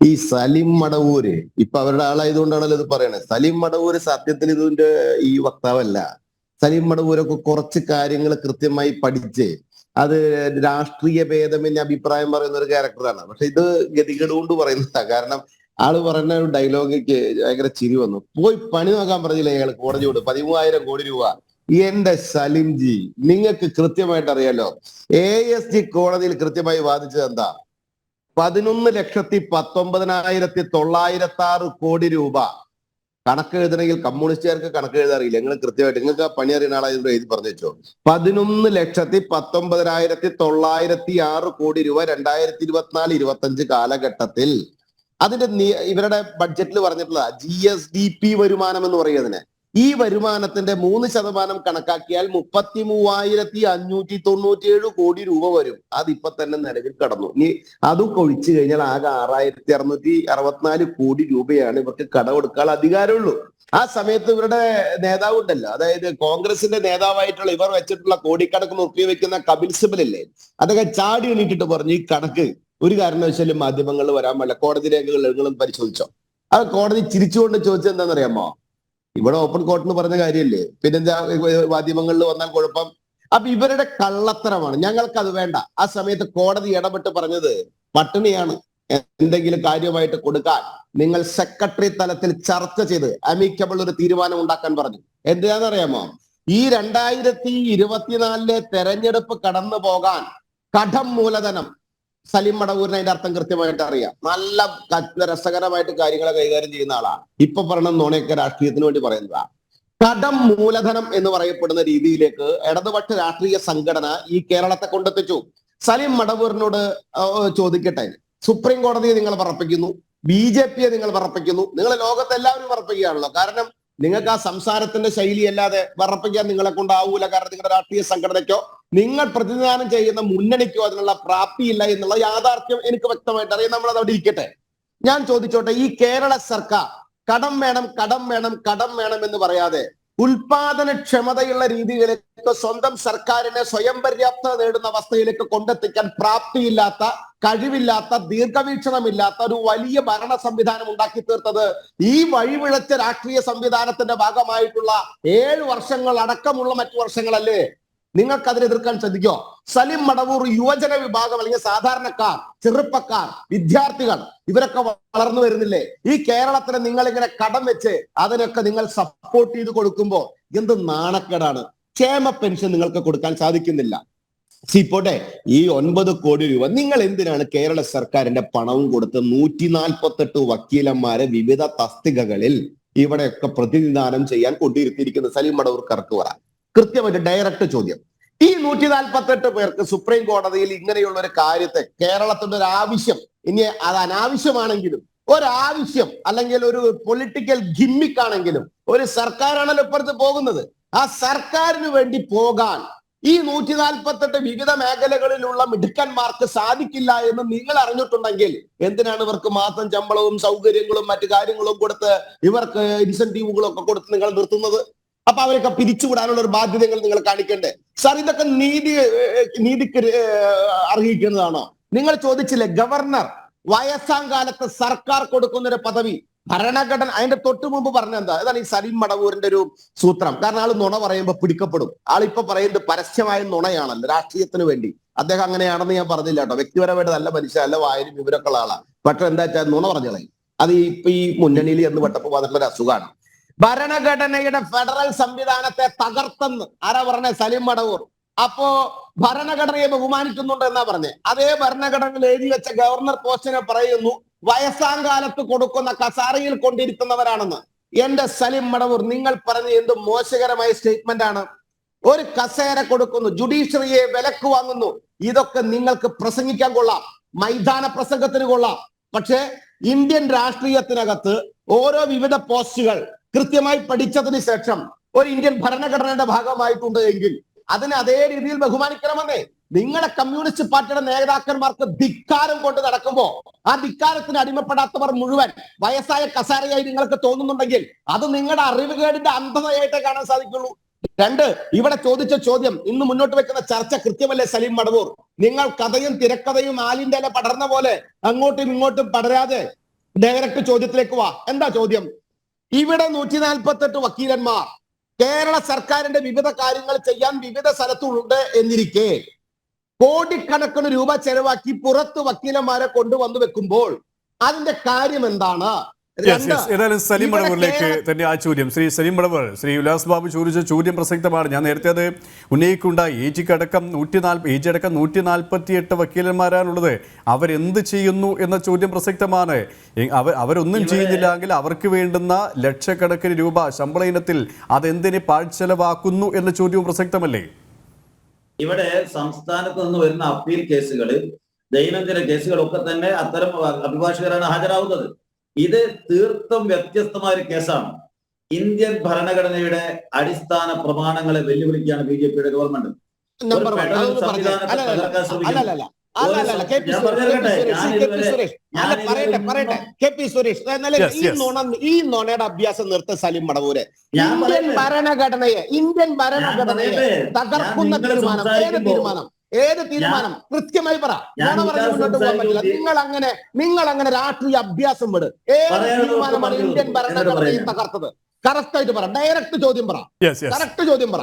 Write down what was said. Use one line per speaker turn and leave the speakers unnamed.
ഈ സലിം മടവൂര് ഇപ്പൊ അവരുടെ ആളായതുകൊണ്ടാണല്ലോ ഇത് പറയണത്. സലിം മടവൂര് സത്യത്തിൽ ഇതിന്റെ ഈ വക്താവല്ല. സലിം മടവൂരൊക്കെ കുറച്ച് കാര്യങ്ങൾ കൃത്യമായി പഠിച്ച് അത് രാഷ്ട്രീയ ഭേദമെന്ന് അഭിപ്രായം പറയുന്ന ഒരു ക്യാരക്ടറാണ്. പക്ഷെ ഇത് ഗതികേട് കൊണ്ട് പറയുന്നതാ. കാരണം ആള് പറയുന്ന ഒരു ഡയലോഗിക്ക് ഭയങ്കര ചിരി വന്നു. പോയി പണി നോക്കാൻ പറഞ്ഞില്ലേ അയാൾ കോടതിയോട് 13,000 കോടി രൂപ. എന്റെ സലിം ജി, നിങ്ങൾക്ക് കൃത്യമായിട്ട് അറിയാലോ, ASG കോടതിയിൽ കൃത്യമായി വാദിച്ചത് എന്താ? 11,19,906 കോടി രൂപ. കണക്ക് എഴുതണമെങ്കിൽ കമ്മ്യൂണിസ്റ്റുകാർക്ക് കണക്ക് എഴുതാറിയില്ല. നിങ്ങൾ കൃത്യമായിട്ട് നിങ്ങൾക്ക് ആ പണി അറിയുന്ന ആളായതുകൊണ്ട് എഴുതി പറഞ്ഞു വെച്ചോ. 11,19,906 കോടി രൂപ 2024-25 കാലഘട്ടത്തിൽ അതിന്റെ ഇവരുടെ ബഡ്ജറ്റിൽ പറഞ്ഞിട്ടുള്ള GSDP വരുമാനം എന്ന് പറയുന്നതിന് ഈ വരുമാനത്തിന്റെ 3% കണക്കാക്കിയാൽ 33,597 കോടി രൂപ വരും. അതിപ്പോ തന്നെ നിലവിൽ കടന്നു. ഇനി അതും കൊഴിച്ചു കഴിഞ്ഞാൽ ആകെ 6,664 കോടി രൂപയാണ് ഇവർക്ക് കടമെടുക്കാൻ അധികാരമുള്ളൂ. ആ സമയത്ത് ഇവരുടെ നേതാവ് ഉണ്ടല്ലോ, അതായത് കോൺഗ്രസിന്റെ നേതാവായിട്ടുള്ള ഇവർ വെച്ചിട്ടുള്ള കോടിക്കണക്ക് മുക്കി വെക്കുന്ന കപിൽ സിബലില്ലേ, അതൊക്കെ ചാടി എണീറ്റിട്ട് പറഞ്ഞു ഈ കണക്ക് ഒരു കാരണവശാലും മാധ്യമങ്ങളിൽ വരാൻ പാടില്ല, കോടതി രേഖകൾ നിങ്ങളും പരിശോധിച്ചോ. ആ കോടതി ചിരിച്ചുകൊണ്ട് ചോദിച്ചത് എന്താണെന്നറിയാമോ? ഇവിടെ ഓപ്പൺ കോർട്ടിന് പറഞ്ഞ കാര്യമല്ലേ, പിന്നെന്താ മാധ്യമങ്ങളിൽ വന്നാൽ കുഴപ്പം? അപ്പൊ ഇവരുടെ കള്ളത്തരമാണ്. ഞങ്ങൾക്ക് അത് വേണ്ട. ആ സമയത്ത് കോടതി ഇടപെട്ട് പറഞ്ഞത് പട്ടിണിയാണ്, എന്തെങ്കിലും കാര്യമായിട്ട് കൊടുക്കാൻ നിങ്ങൾ സെക്രട്ടറി തലത്തിൽ ചർച്ച ചെയ്ത് അമീക്കബിൾ ഒരു തീരുമാനം ഉണ്ടാക്കാൻ പറഞ്ഞു. എന്തിനാണെന്നറിയാമോ? ഈ 2024 തെരഞ്ഞെടുപ്പ് കടന്നു പോകാൻ കടം മൂലധനം സലിം മടവൂരിന് അതിന്റെ അർത്ഥം കൃത്യമായിട്ട് അറിയാം. നല്ല രസകരമായിട്ട് കാര്യങ്ങളെ കൈകാര്യം ചെയ്യുന്ന ആളാ. ഇപ്പൊ പറഞ്ഞ നുണയൊക്കെ രാഷ്ട്രീയത്തിന് വേണ്ടി പറയുന്നതാ. കടം മൂലധനം എന്ന് പറയപ്പെടുന്ന രീതിയിലേക്ക് ഇടതുപക്ഷ രാഷ്ട്രീയ സംഘടന ഈ കേരളത്തെ കൊണ്ടെത്തിച്ചു. സലിം മടവൂരിനോട് ചോദിക്കട്ടെ, സുപ്രീം കോടതിയെ നിങ്ങൾ പറപ്പിക്കുന്നു, BJPയെ നിങ്ങൾ പറപ്പിക്കുന്നു, നിങ്ങൾ ലോകത്തെല്ലാവരും പറപ്പിക്കുകയാണല്ലോ. കാരണം നിങ്ങൾക്ക് ആ സംസാരത്തിന്റെ ശൈലി അല്ലാതെ പറപ്പിക്കാൻ നിങ്ങളെ കൊണ്ടാവൂല. കാരണം നിങ്ങളുടെ രാഷ്ട്രീയ സംഘടനയ്ക്കോ നിങ്ങൾ പ്രതിനിധാനം ചെയ്യുന്ന മുന്നണിക്കോ അതിനുള്ള പ്രാപ്തിയില്ല എന്നുള്ള യാഥാർത്ഥ്യം എനിക്ക് വ്യക്തമായിട്ട് അറിയാം. നമ്മളത് അവിടെ ഇരിക്കട്ടെ. ഞാൻ ചോദിച്ചോട്ടെ, ഈ കേരള സർക്കാർ കടം വേണം കടം വേണം കടം വേണം എന്ന് പറയാതെ ഉൽപാദനക്ഷമതയുള്ള രീതിയിലേക്ക് സ്വന്തം സർക്കാരിനെ സ്വയം പര്യാപ്തത നേടുന്ന അവസ്ഥയിലേക്ക് കൊണ്ടെത്തിക്കാൻ പ്രാപ്തിയില്ലാത്ത, കഴിവില്ലാത്ത, ദീർഘവീക്ഷണമില്ലാത്ത ഒരു വലിയ ഭരണ സംവിധാനം ഉണ്ടാക്കി തീർത്തത് ഈ വഴിവിഴച്ച രാഷ്ട്രീയ സംവിധാനത്തിന്റെ ഭാഗമായിട്ടുള്ള 7 വർഷങ്ങൾ അടക്കമുള്ള മറ്റു വർഷങ്ങളല്ലേ? നിങ്ങൾക്ക് അതിനെ എതിർക്കാൻ ശ്രദ്ധിക്കോ? സലിം മടവൂർ യുവജന വിഭാഗം അല്ലെങ്കിൽ സാധാരണക്കാർ, ചെറുപ്പക്കാർ, വിദ്യാർത്ഥികൾ ഇവരൊക്കെ വളർന്നു വരുന്നില്ലേ? ഈ കേരളത്തിന് നിങ്ങൾ ഇങ്ങനെ കടം വെച്ച് അതിനൊക്കെ നിങ്ങൾ സപ്പോർട്ട് ചെയ്ത് കൊടുക്കുമ്പോ എന്ത് നാണക്കേടാണ്. ക്ഷേമ പെൻഷൻ നിങ്ങൾക്ക് കൊടുക്കാൻ സാധിക്കുന്നില്ല. പോട്ടെ, ഈ 9 കോടി രൂപ നിങ്ങൾ എന്തിനാണ് കേരള സർക്കാരിന്റെ പണവും കൊടുത്ത് 148 വക്കീലന്മാരെ വിവിധ തസ്തികകളിൽ ഇവിടെയൊക്കെ പ്രതിനിധാനം ചെയ്യാൻ കൊണ്ടിരുത്തിയിരിക്കുന്നത്? സലിം മടവൂർക്കാർക്ക് പറ. കൃത്യമായിട്ട് ഡയറക്റ്റ് ചോദ്യം. ഈ 148 പേർക്ക് സുപ്രീം കോടതിയിൽ ഇങ്ങനെയുള്ള ഒരു കാര്യത്തെ കേരളത്തിന്റെ ഒരു ആവശ്യം, ഇനി അത് അനാവശ്യമാണെങ്കിലും ഒരാവശ്യം അല്ലെങ്കിൽ ഒരു പൊളിറ്റിക്കൽ ഗിമ്മിക് ആണെങ്കിലും ഒരു സർക്കാരാണല്ലോ ഇപ്പുറത്ത് പോകുന്നത്, ആ സർക്കാരിന് വേണ്ടി പോകാൻ ഈ 148 വിവിധ മേഖലകളിലുള്ള മിടുക്കന്മാർക്ക് സാധിക്കില്ല എന്ന് നിങ്ങൾ അറിഞ്ഞിട്ടുണ്ടെങ്കിൽ എന്തിനാണ് ഇവർക്ക് മാസം ശമ്പളവും സൗകര്യങ്ങളും മറ്റു കാര്യങ്ങളും കൊടുത്ത് ഇവർക്ക് ഇൻസെന്റീവുകളും ഒക്കെ കൊടുത്ത് നിങ്ങൾ നിർത്തുന്നത്? അപ്പൊ അവരൊക്കെ പിരിച്ചുവിടാനുള്ള ഒരു ബാധ്യതകൾ നിങ്ങൾ കാണിക്കണ്ടേ? സാർ, ഇതൊക്കെ നീതിക്ക് അർഹിക്കുന്നതാണോ? നിങ്ങൾ ചോദിച്ചില്ലേ, ഗവർണർ വയസ്സാം കാലത്ത് സർക്കാർ കൊടുക്കുന്ന ഒരു പദവി ഭരണഘടന അതിന്റെ തൊട്ടു മുമ്പ് പറഞ്ഞ എന്താ? ഇതാണ് ഈ സലിം മടവൂരിന്റെ ഒരു സൂത്രം. കാരണം ആള് നുണ പറയുമ്പോൾ പിടിക്കപ്പെടും. ആളിപ്പോ പറയുന്നത് പരസ്യമായ നുണയാണല്ലോ രാഷ്ട്രീയത്തിന് വേണ്ടി. അദ്ദേഹം അങ്ങനെയാണെന്ന് ഞാൻ പറഞ്ഞില്ല കേട്ടോ. വ്യക്തിപരമായിട്ട് നല്ല മനുഷ്യ, നല്ല വായനയും വിവരമൊക്കെ ഉള്ള ആളാണ്. പക്ഷെ എന്താ വെച്ചാൽ നുണ പറഞ്ഞോളെ. അത് ഇപ്പൊ ഈ മുന്നണിയിൽ എന്ന് പെട്ടപ്പോ വന്നിട്ടുള്ള ഒരു അസുഖമാണ്. ഭരണഘടനയുടെ ഫെഡറൽ സംവിധാനത്തെ തകർത്തെന്ന് ആരാ പറഞ്ഞ? സലിം മടവൂർ. അപ്പോ ഭരണഘടനയെ ബഹുമാനിക്കുന്നുണ്ട് എന്നാ പറഞ്ഞേ. അതേ ഭരണഘടനയിൽ എഴുതി വെച്ച ഗവർണർ പോസ്റ്റിനെ പറയുന്നു വയസ്സാം കാലത്ത് കൊടുക്കുന്ന കസാരയിൽ കൊണ്ടിരിക്കുന്നവരാണെന്ന്. എന്റെ സലിം മടവൂർ, നിങ്ങൾ പറഞ്ഞ എന്ത് മോശകരമായ സ്റ്റേറ്റ്മെന്റ് ആണ്. ഒരു കസേര കൊടുക്കുന്നു, ജുഡീഷ്യറിയെ വിലക്ക് വാങ്ങുന്നു. ഇതൊക്കെ നിങ്ങൾക്ക് പ്രസംഗിക്കാൻ കൊള്ളാം, മൈതാന പ്രസംഗത്തിന് കൊള്ളാം. പക്ഷേ ഇന്ത്യൻ രാഷ്ട്രീയത്തിനകത്ത് ഓരോ വിവിധ പോസ്റ്റുകൾ കൃത്യമായി പഠിച്ചതിന് ശേഷം ഒരു ഇന്ത്യൻ ഭരണഘടനയുടെ ഭാഗമായിട്ടുണ്ട് എങ്കിൽ അതിനെ അതേ രീതിയിൽ ബഹുമാനിക്കണമെന്നേ. നിങ്ങളുടെ കമ്മ്യൂണിസ്റ്റ് പാർട്ടിയുടെ നേതാക്കന്മാർക്ക് ധിക്കാരം കൊണ്ട് നടക്കുമ്പോ ആ ധിക്കാരത്തിന് അടിമപ്പെടാത്തവർ മുഴുവൻ വയസ്സായ കസാരയായി നിങ്ങൾക്ക് തോന്നുന്നുണ്ടെങ്കിൽ അത് നിങ്ങളുടെ അറിവുകേടിന്റെ അന്ധതയായിട്ടേ കാണാൻ സാധിക്കുള്ളൂ. 2, ഇവിടെ ചോദിച്ച ചോദ്യം, ഇന്ന് മുന്നോട്ട് വെക്കുന്ന ചർച്ച കൃത്യമല്ലേ സലിം മടവൂർ? നിങ്ങൾ കഥയും തിരക്കഥയും ആലിന്റെ ഇല പടർന്ന പോലെ അങ്ങോട്ടും ഇങ്ങോട്ടും പടരാതെ ഡയറക്റ്റ് ചോദ്യത്തിലേക്ക് വാ. എന്താ ചോദ്യം? ഇവിടെ 148 വക്കീലന്മാർ കേരള സർക്കാരിന്റെ വിവിധ കാര്യങ്ങൾ ചെയ്യാൻ വിവിധ സ്ഥലത്തുണ്ട് എന്നിരിക്കെ കോടിക്കണക്കിന് രൂപ ചെലവാക്കി പുറത്ത് വക്കീലന്മാരെ കൊണ്ടുവന്നു വെക്കുമ്പോൾ അതിന്റെ കാര്യം എന്താണ്?
ഏതായാലും സലീം മടവൂരിലേക്ക് തന്നെ ആ ചോദ്യം. ശ്രീ സലീം മടവൂർ, ശ്രീ ഉല്ലാസ് ബാബു ചോദിച്ച ചോദ്യം പ്രസക്തമാണ്. ഞാൻ നേരത്തെ അത് ഉന്നയിക്കുണ്ടായി. ഏജിക്കടക്കം 148 വക്കീലന്മാരാണുള്ളത്. അവരെന്ത് ചെയ്യുന്നു എന്ന ചോദ്യം പ്രസക്തമാണ്. അവരൊന്നും ചെയ്യുന്നില്ലെങ്കിൽ അവർക്ക് വേണ്ടുന്ന ലക്ഷക്കണക്കിന് രൂപ ശമ്പള ഇനത്തിൽ അതെന്തിന് പാഴ്ചെലവാക്കുന്നു എന്ന ചോദ്യവും പ്രസക്തമല്ലേ?
ഇവിടെ സംസ്ഥാനത്ത് നിന്ന് വരുന്ന അപ്പീൽ കേസുകൾ, ദൈനംദിന കേസുകളൊക്കെ തന്നെ അത്തരം അഭിഭാഷകരാണ് ഹാജരാകുന്നത്. ഇത് തീർത്തും വ്യത്യസ്തമായ ഒരു കേസാണ്. ഇന്ത്യൻ ഭരണഘടനയുടെ അടിസ്ഥാന പ്രമാണങ്ങളെ വെല്ലുവിളിക്കുകയാണ് ബിജെപിയുടെ ഗവൺമെന്റ്.
ഈ നോണയുടെ അഭ്യാസം നിർത്ത സലീം മടവൂരെ. ഇന്ത്യൻ ഭരണഘടനയെ തകർക്കുന്ന തീരുമാനം ഏത് തീരുമാനം കൃത്യമായി പറ. മുന്നോട്ട് പോകാൻ പറ്റില്ല. നിങ്ങൾ അങ്ങനെ രാഷ്ട്രീയ അഭ്യാസം വിട്. ഏത് തീരുമാനമാണ് ഇന്ത്യൻ ഭരണഘടനയെ തകർത്തത്? കറക്റ്റ് ആയിട്ട് പറ. ഡയറക്റ്റ് ചോദ്യം പറ. കറക്റ്റ് ചോദ്യം പറ.